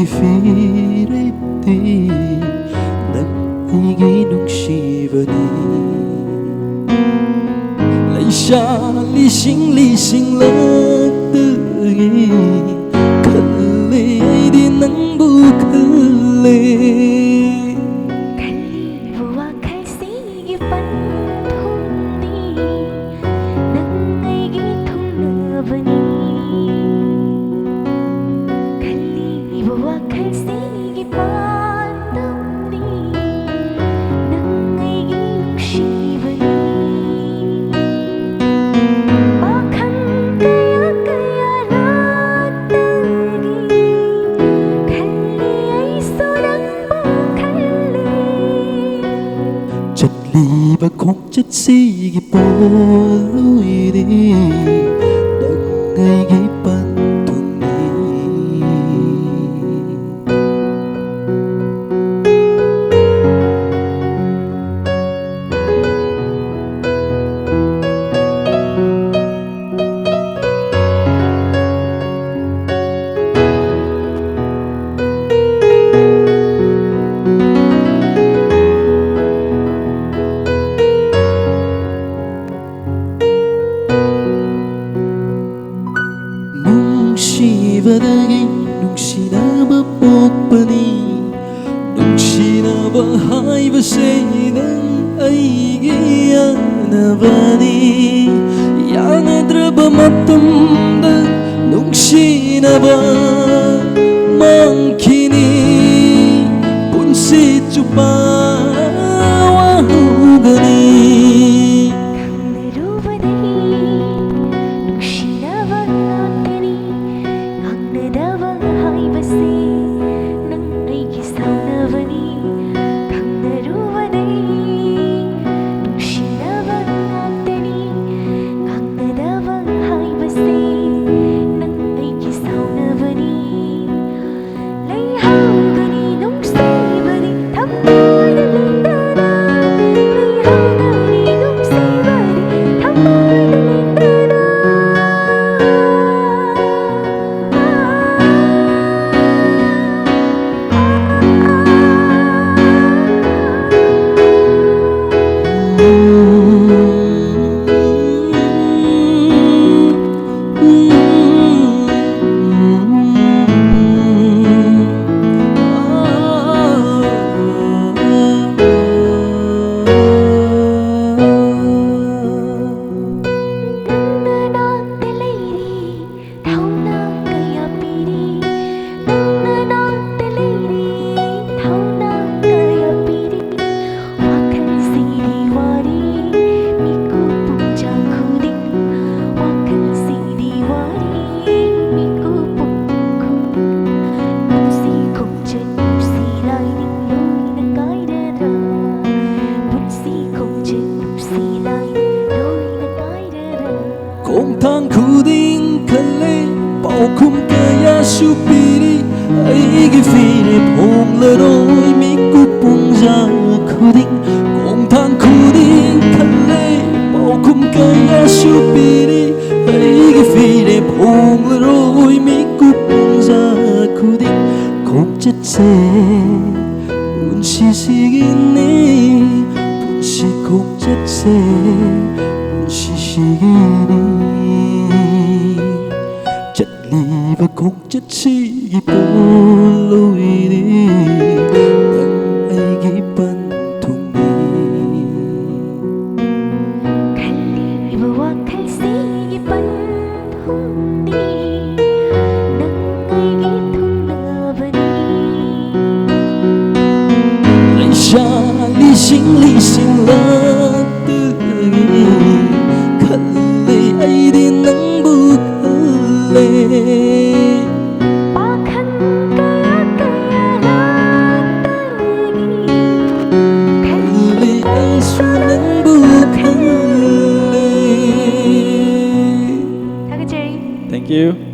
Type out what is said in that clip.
ꯑꯩꯒꯤ ꯐꯤꯔꯦꯞꯇꯤ ꯅꯪ ꯑꯩꯒꯤ ꯅꯨꯡꯁꯤꯕꯅꯤ ꯂꯩꯁꯥ ꯂꯤꯁꯤꯡ ꯂꯤꯁꯤꯡ ꯂꯛꯇꯒꯤ ꯈꯜꯂꯦ ꯑꯩꯗꯤ ꯅꯪꯕꯨ ꯈꯜꯂꯦ ꯈꯜꯂꯤꯕ ꯋꯥꯈꯜꯁꯤꯒꯤ ꯄꯟꯊꯨꯡꯗꯤ ꯅꯪ ꯑꯩꯒꯤ ꯊꯨꯡꯅꯕꯅꯤ ꯈꯜꯂꯤꯕ ꯋꯥꯈꯜꯁꯤꯒꯤ ꯄꯥꯟꯗꯝꯗꯤ ꯅꯪ ꯑꯩꯒꯤ ꯅꯨꯡꯁꯤꯕꯅꯤ ꯋꯥꯈꯜ ꯀꯌꯥ ꯀꯌꯥ ꯂꯥꯛꯇꯒꯤ ꯈꯜꯂꯤ ꯑꯩꯁꯨ ꯅꯪꯕꯨ ꯈꯜꯂꯤ ꯆꯠꯂꯤꯕ ꯈꯣꯡꯆꯠꯁꯤꯒꯤ ꯄꯣꯠꯂꯨꯏꯗꯤ ꯅꯪ ꯑꯩꯒꯤ ꯄꯟꯊꯨꯡꯅꯤ ꯅꯨꯡꯁꯤꯕꯗꯒꯤ ꯅꯨꯡꯁꯤꯅꯕ ꯄꯣꯛꯄꯅꯤ ꯅꯨꯡꯁꯤꯅꯕ ꯍꯥꯏꯕꯁꯦ ꯅꯪ ꯑꯩꯒꯤ ꯌꯥꯅꯕꯅꯤ ꯌꯥꯅꯗ꯭ꯔꯕ ꯃꯇꯝꯗ ꯅꯨꯡꯁꯤꯅꯕ ꯃꯥꯡꯈꯤꯅꯤ ꯄꯨꯟꯁꯤ ꯆꯨꯞꯄ ꯋꯥꯍꯧꯒꯅꯤ ꯈꯣꯡꯊꯥꯡ ꯈꯨꯗꯤꯡ ꯈꯜꯂꯦ ꯄꯥꯎꯈꯨꯝ ꯀꯌꯥꯁꯨ ꯄꯤꯔꯤ ꯑꯩꯒꯤ ꯐꯤꯔꯦꯞ ꯍꯣꯡꯂꯔꯣꯏ ꯃꯤꯀꯨꯞ ꯄꯨꯡꯖꯥ ꯈꯨꯗꯤꯡ ꯈꯣꯡꯊꯥꯡ ꯈꯨꯗꯤꯡ ꯈꯜꯂꯦ ꯄꯥꯎꯈꯨꯝ ꯀꯌꯥꯁꯨ ꯄꯤꯔꯤ ꯑꯩꯒꯤ ꯐꯤꯔꯦꯞ ꯍꯣꯡꯂꯔꯣꯏ ꯃꯤꯀꯨꯞ ꯄꯨꯡꯖꯥ ꯈꯨꯗꯤꯡ ꯈꯣꯡꯆꯠꯁꯦ ꯄꯨꯟꯁꯤꯁꯤꯒꯤꯅꯤ ꯄꯨꯟꯁꯤ ꯈꯣꯡꯆꯠꯁꯦ 시시기니 ጨሊበ 콩ጨ치기 볼로이니 난 알기 반통니 갈리버 와칼시기 반통니 난 알기 통나버니 레샤 리싱 리싱 라뜨기 ꯑꯩꯗꯤ ꯅꯪꯕꯨ ꯈꯜꯂꯦ ꯋꯥꯈꯜ ꯀꯌꯥ ꯀꯌꯥ ꯂꯥꯛꯇꯒꯤ ꯈꯜꯂꯦ ꯑꯩꯁꯨ ꯅꯪꯕꯨ ꯈꯜꯂꯦ 사그제이 Thank you.